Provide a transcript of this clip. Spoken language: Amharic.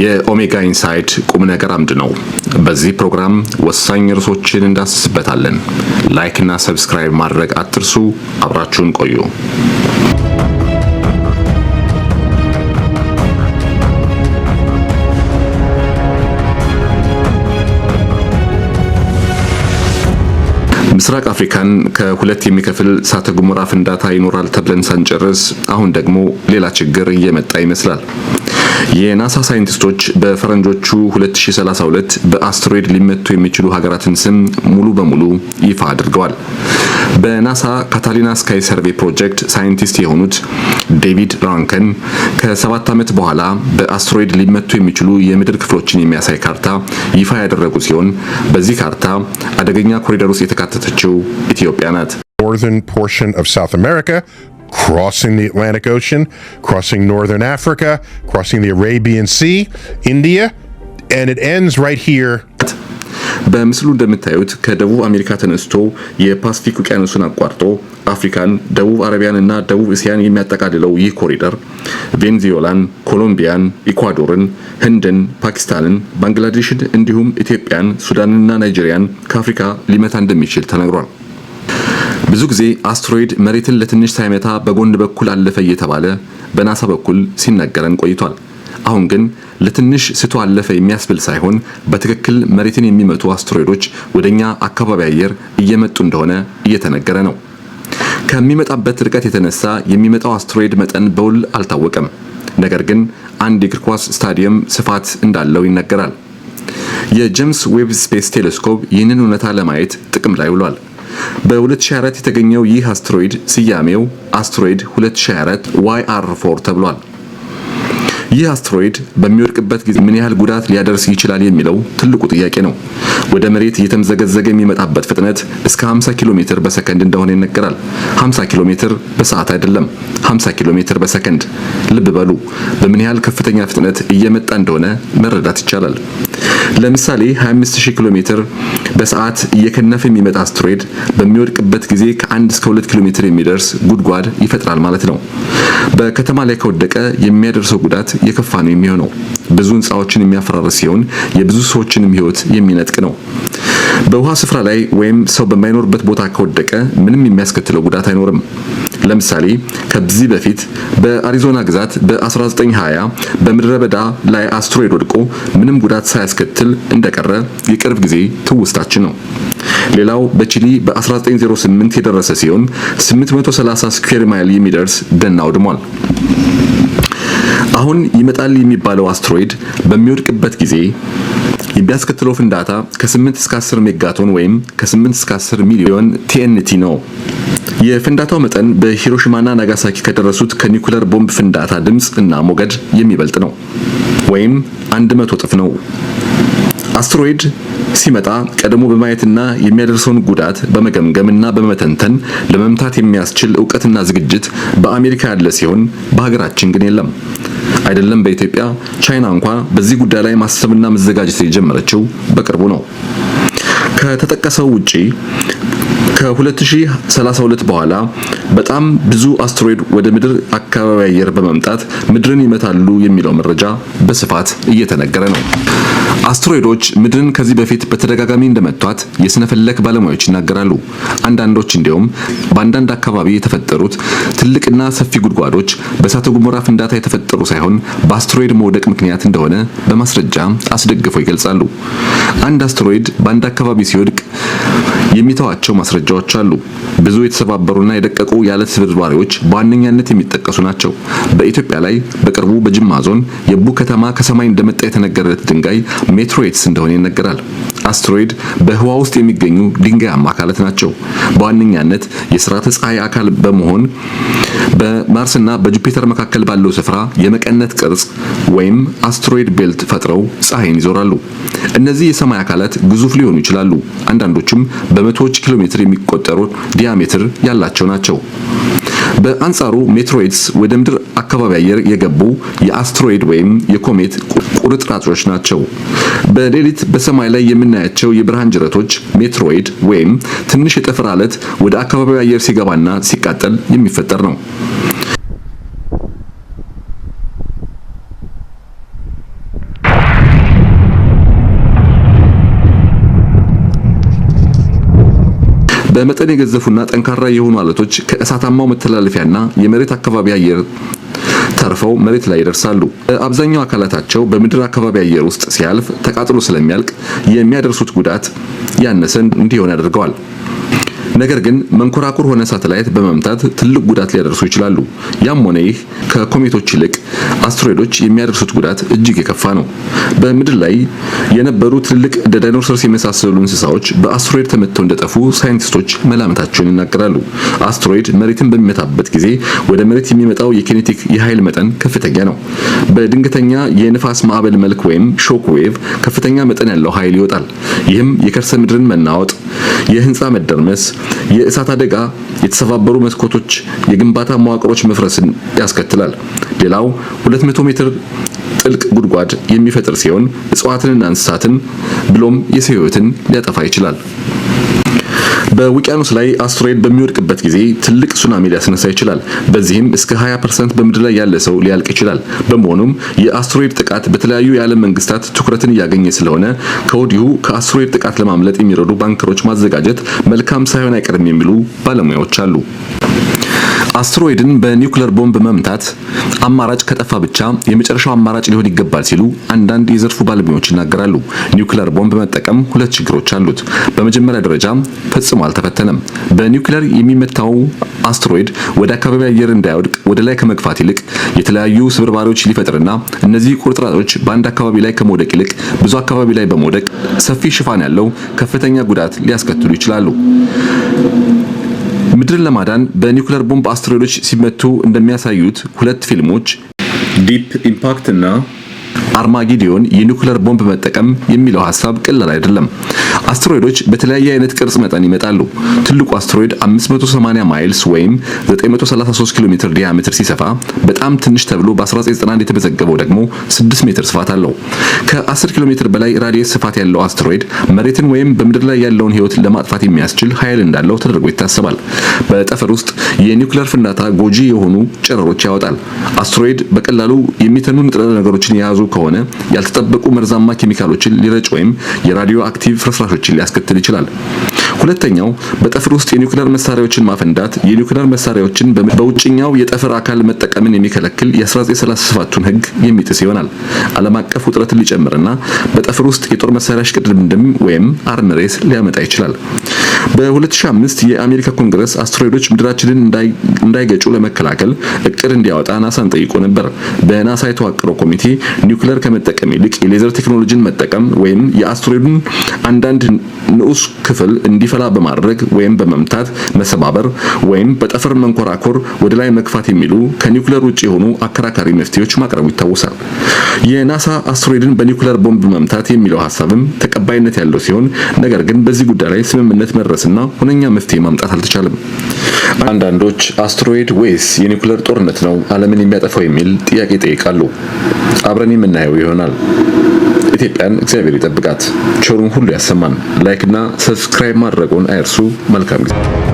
የኦሜጋ ኢንሳይት ቁም ነገር አምድ ነው። በዚህ ፕሮግራም ወሳኝ ርዕሶችን እንዳስስበታለን። ላይክ እና ሰብስክራይብ ማድረግ አትርሱ። አብራችሁን ቆዩ። ምስራቅ አፍሪካን ከሁለት የሚከፍል እሳተ ገሞራ ፍንዳታ ይኖራል ተብለን ሳንጨርስ አሁን ደግሞ ሌላ ችግር እየመጣ ይመስላል። የናሳ ሳይንቲስቶች በፈረንጆቹ 2032 በአስትሮይድ ሊመቱ የሚችሉ ሀገራትን ስም ሙሉ በሙሉ ይፋ አድርገዋል። በናሳ ካታሊና ስካይ ሰርቬይ ፕሮጀክት ሳይንቲስት የሆኑት ዴቪድ ራንከን ከ7 ዓመት በኋላ በአስትሮይድ ሊመቱ የሚችሉ የምድር ክፍሎችን የሚያሳይ ካርታ ይፋ ያደረጉ ሲሆን በዚህ ካርታ አደገኛ ኮሪደር ውስጥ የተካተተችው ኢትዮጵያ ናት። Northern portion of South America, crossing the Atlantic Ocean, crossing northern Africa, crossing the Arabian Sea, India, and it ends right here. በምስሉ እንደምታዩት ከደቡብ አሜሪካ ተነስቶ የፓሲፊክ ውቅያኖስን አቋርጦ አፍሪካን፣ ደቡብ አረቢያን እና ደቡብ እስያን የሚያጠቃልለው ይህ ኮሪደር ቬንዙዌላን፣ ኮሎምቢያን፣ ኢኳዶርን፣ ህንድን፣ ፓኪስታንን፣ ባንግላዴሽን እንዲሁም ኢትዮጵያን፣ ሱዳንና ናይጄሪያን ከአፍሪካ ሊመታ እንደሚችል ተነግሯል። ብዙ ጊዜ አስትሮይድ መሬትን ለትንሽ ሳይመታ በጎን በኩል አለፈ እየተባለ በናሳ በኩል ሲነገረን ቆይቷል። አሁን ግን ለትንሽ ስቶ አለፈ የሚያስብል ሳይሆን በትክክል መሬትን የሚመቱ አስትሮይዶች ወደኛ አካባቢ አየር እየመጡ እንደሆነ እየተነገረ ነው። ከሚመጣበት ርቀት የተነሳ የሚመጣው አስትሮይድ መጠን በውል አልታወቀም። ነገር ግን አንድ የእግር ኳስ ስታዲየም ስፋት እንዳለው ይነገራል። የጄምስ ዌብ ስፔስ ቴሌስኮፕ ይህንን እውነታ ለማየት ጥቅም ላይ ውሏል። በ2024 የተገኘው ይህ አስትሮይድ ስያሜው አስትሮይድ 2024 YR4 ተብሏል። ይህ አስትሮይድ በሚወድቅበት ጊዜ ምን ያህል ጉዳት ሊያደርስ ይችላል የሚለው ትልቁ ጥያቄ ነው። ወደ መሬት እየተምዘገዘገ የሚመጣበት ፍጥነት እስከ 50 ኪሎ ሜትር በሰከንድ እንደሆነ ይነገራል። 50 ኪሎ ሜትር በሰዓት አይደለም፣ 50 ኪሎ ሜትር በሰከንድ። ልብ በሉ በምን ያህል ከፍተኛ ፍጥነት እየመጣ እንደሆነ መረዳት ይቻላል። ለምሳሌ 25000 ኪሎ ሜትር በሰዓት እየከነፈ የሚመጣ አስትሮይድ በሚወድቅበት ጊዜ ከ1 እስከ 2 ኪሎ ሜትር የሚደርስ ጉድጓድ ይፈጥራል ማለት ነው። በከተማ ላይ ከወደቀ የሚያደርሰው ጉዳት የከፋ ነው የሚሆነው። ብዙ ህንጻዎችን የሚያፈራርስ ሲሆን የብዙ ሰዎችንም ህይወት የሚነጥቅ ነው። በውሃ ስፍራ ላይ ወይም ሰው በማይኖርበት ቦታ ከወደቀ ምንም የሚያስከትለው ጉዳት አይኖርም። ለምሳሌ ከዚህ በፊት በአሪዞና ግዛት በ1920 በምድረ በዳ ላይ አስትሮይድ ወድቆ ምንም ጉዳት ሳያስከትል እንደቀረ የቅርብ ጊዜ ትውስታችን ነው። ሌላው በቺሊ በ1908 የደረሰ ሲሆን 830 ስኩዌር ማይል የሚደርስ ደን አውድሟል። አሁን ይመጣል የሚባለው አስትሮይድ በሚወድቅበት ጊዜ የሚያስከትለው ፍንዳታ ከ8 እስከ 10 ሜጋቶን ወይም ከ8 እስከ 10 ሚሊዮን ቲኤንቲ ነው። የፍንዳታው መጠን በሂሮሺማና ናጋሳኪ ከደረሱት ከኒኩለር ቦምብ ፍንዳታ ድምጽ እና ሞገድ የሚበልጥ ነው፣ ወይም 100 እጥፍ ነው። አስትሮይድ ሲመጣ ቀድሞ በማየትና የሚያደርሰውን ጉዳት በመገምገምና በመተንተን ለመምታት የሚያስችል ዕውቀትና ዝግጅት በአሜሪካ ያለ ሲሆን በሀገራችን ግን የለም። አይደለም በኢትዮጵያ፣ ቻይና እንኳን በዚህ ጉዳይ ላይ ማሰብና መዘጋጀት የጀመረችው በቅርቡ ነው። ከተጠቀሰው ውጪ ከ2032 በኋላ በጣም ብዙ አስትሮይድ ወደ ምድር አካባቢ አየር በመምጣት ምድርን ይመታሉ የሚለው መረጃ በስፋት እየተነገረ ነው። አስትሮይዶች ምድርን ከዚህ በፊት በተደጋጋሚ እንደመቷት የስነ ፈለክ ባለሙያዎች ይናገራሉ። አንዳንዶች እንዲያውም በአንዳንድ አካባቢ የተፈጠሩት ትልቅና ሰፊ ጉድጓዶች በእሳተ ገሞራ ፍንዳታ የተፈጠሩ ሳይሆን በአስትሮይድ መውደቅ ምክንያት እንደሆነ በማስረጃ አስደግፈው ይገልጻሉ። አንድ አስትሮይድ በአንድ አካባቢ ሲወድቅ የሚተዋቸው ማስረጃዎች አሉ። ብዙ የተሰባበሩና የደቀቁ የዓለት ስብርባሪዎች በዋነኛነት የሚጠቀሱ ናቸው። በኢትዮጵያ ላይ በቅርቡ በጅማ ዞን የቡ ከተማ ከሰማይ እንደመጣ የተነገረለት ድንጋይ ሜትሮይድስ እንደሆነ ይነገራል። አስትሮይድ በህዋ ውስጥ የሚገኙ ድንጋያማ አካላት ናቸው። በዋነኛነት የስርዓተ ፀሐይ አካል በመሆን በማርስና በጁፒተር መካከል ባለው ስፍራ የመቀነት ቅርጽ ወይም አስትሮይድ ቤልት ፈጥረው ፀሐይን ይዞራሉ። እነዚህ የሰማይ አካላት ግዙፍ ሊሆኑ ይችላሉ። አንዳንዶቹም በመቶዎች ኪሎ ሜትር የሚቆጠሩ ዲያሜትር ያላቸው ናቸው። በአንጻሩ ሜትሮይድስ ወደ ምድር አካባቢ አየር የገቡ የአስትሮይድ ወይም የኮሜት ቁርጥራጮች ናቸው። በሌሊት በሰማይ ላይ የምናያቸው የብርሃን ጅረቶች ሜትሮይድ ወይም ትንሽ የጠፈር አለት ወደ አካባቢው አየር ሲገባና ሲቃጠል የሚፈጠር ነው። በመጠን የገዘፉና ጠንካራ የሆኑ አለቶች ከእሳታማው መተላለፊያና የመሬት አካባቢ አየር ተርፈው መሬት ላይ ይደርሳሉ። አብዛኛው አካላታቸው በምድር አካባቢ አየር ውስጥ ሲያልፍ ተቃጥሎ ስለሚያልቅ የሚያደርሱት ጉዳት ያነሰ እንዲሆን ያደርገዋል። ነገር ግን መንኮራኩር ሆነ ሳተላይት በመምታት ትልቅ ጉዳት ሊያደርሱ ይችላሉ። ያም ሆነ ይህ ከኮሜቶች ይልቅ አስትሮይዶች የሚያደርሱት ጉዳት እጅግ የከፋ ነው። በምድር ላይ የነበሩ ትልቅ እንደ ዳይኖሰርስ የመሳሰሉ እንስሳዎች በአስትሮይድ ተመተው እንደጠፉ ሳይንቲስቶች መላምታቸውን ይናገራሉ። አስትሮይድ መሬትን በሚመታበት ጊዜ ወደ መሬት የሚመጣው የኬኔቲክ የኃይል መጠን ከፍተኛ ነው። በድንገተኛ የንፋስ ማዕበል መልክ ወይም ሾክ ዌቭ ከፍተኛ መጠን ያለው ኃይል ይወጣል። ይህም የከርሰ ምድርን መናወጥ፣ የህንፃ መደርመስ፣ የእሳት አደጋ፣ የተሰባበሩ መስኮቶች፣ የግንባታ መዋቅሮች መፍረስን ያስከትላል። ሌላው 200 ሜትር ጥልቅ ጉድጓድ የሚፈጥር ሲሆን እጽዋትንና እንስሳትን ብሎም የሰው ሕይወትን ሊያጠፋ ይችላል። በውቅያኖስ ላይ አስትሮይድ በሚወድቅበት ጊዜ ትልቅ ሱናሚ ሊያስነሳ ይችላል። በዚህም እስከ 20% በምድር ላይ ያለ ሰው ሊያልቅ ይችላል። በመሆኑም የአስትሮይድ ጥቃት በተለያዩ የዓለም መንግስታት ትኩረትን እያገኘ ስለሆነ ከወዲሁ ከአስትሮይድ ጥቃት ለማምለጥ የሚረዱ ባንከሮች ማዘጋጀት መልካም ሳይሆን አይቀርም የሚሉ ባለሙያዎች አሉ። አስትሮይድን በኒውክሌር ቦምብ መምታት አማራጭ ከጠፋ ብቻ የመጨረሻው አማራጭ ሊሆን ይገባል ሲሉ አንዳንድ የዘርፉ ባለሙያዎች ይናገራሉ። ኒውክሌር ቦምብ መጠቀም ሁለት ችግሮች አሉት። በመጀመሪያ ደረጃ ፈጽሞ አልተፈተነም። በኒውክሌር የሚመታው አስትሮይድ ወደ አካባቢ አየር እንዳይወድቅ ወደ ላይ ከመግፋት ይልቅ የተለያዩ ስብርባሪዎች ሊፈጥርና እነዚህ ቁርጥራጮች በአንድ አካባቢ ላይ ከመውደቅ ይልቅ ብዙ አካባቢ ላይ በመውደቅ ሰፊ ሽፋን ያለው ከፍተኛ ጉዳት ሊያስከትሉ ይችላሉ። ምድርን ለማዳን በኒውክሌር ቦምብ አስትሮይዶች ሲመቱ እንደሚያሳዩት ሁለት ፊልሞች ዲፕ ኢምፓክት እና አርማጌዲዮን የኒውክሌር ቦምብ መጠቀም የሚለው ሐሳብ ቀላል አይደለም። አስትሮይዶች በተለያየ አይነት ቅርጽ መጠን ይመጣሉ። ትልቁ አስትሮይድ 580 ማይልስ ወይም 933 ኪሎ ሜትር ዲያሜትር ሲሰፋ በጣም ትንሽ ተብሎ በ1991 የተመዘገበው ደግሞ 6 ሜትር ስፋት አለው። ከ10 ኪሎ ሜትር በላይ ራዲየስ ስፋት ያለው አስትሮይድ መሬትን ወይም በምድር ላይ ያለውን ሕይወት ለማጥፋት የሚያስችል ኃይል እንዳለው ተደርጎ ይታሰባል። በጠፈር ውስጥ የኒውክሌር ፍንዳታ ጎጂ የሆኑ ጨረሮች ያወጣል። አስትሮይድ በቀላሉ የሚተኑ ንጥረ ነገሮችን የያዙ ከሆነ ያልተጠበቁ መርዛማ ኬሚካሎችን ሊረጭ ወይም የራዲዮ አክቲቭ ፍርስራሾችን ሊያስከትል ይችላል። ሁለተኛው በጠፈር ውስጥ የኒውክሌር መሳሪያዎችን ማፈንዳት የኒውክሌር መሳሪያዎችን በውጭኛው የጠፈር አካል መጠቀምን የሚከለክል የ1937ቱን ሕግ የሚጥስ ይሆናል። ዓለም አቀፍ ውጥረትን ሊጨምርና በጠፈር ውስጥ የጦር መሳሪያ ሽቅድድም ወይም አርም ሬስ ሊያመጣ ይችላል። በ2005 የአሜሪካ ኮንግረስ አስትሮይዶች ምድራችንን እንዳይገጩ ለመከላከል እቅድ እንዲያወጣ ናሳን ጠይቆ ነበር። በናሳ የተዋቀረው ኮሚቴ ኒውክሌር ከመጠቀም ይልቅ የሌዘር ቴክኖሎጂን መጠቀም ወይም የአስትሮይዱን አንዳንድ ንዑስ ክፍል እንዲፈላ በማድረግ ወይም በመምታት መሰባበር ወይም በጠፈር መንኮራኮር ወደ ላይ መግፋት የሚሉ ከኒውክሌር ውጪ የሆኑ አከራካሪ መፍትሄዎች ማቅረቡ ይታወሳል። የናሳ አስትሮይድን በኒውክሌር ቦምብ መምታት የሚለው ሐሳብም ተቀባይነት ያለው ሲሆን ነገር ግን በዚህ ጉዳይ ላይ ስምምነት መድረስና ሁነኛ መፍትሄ ማምጣት አልተቻለም። አንዳንዶች አስትሮይድ ወይስ የኒውክሌር ጦርነት ነው ዓለምን የሚያጠፋው የሚል ጥያቄ ይጠይቃሉ። አብረን የምናየው ይሆናል። ኢትዮጵያን እግዚአብሔር ይጠብቃት፣ ቸሩን ሁሉ ያሰማን። ላይክ እና ሰብስክራይብ ማድረግዎን አይርሱ። መልካም ጊዜ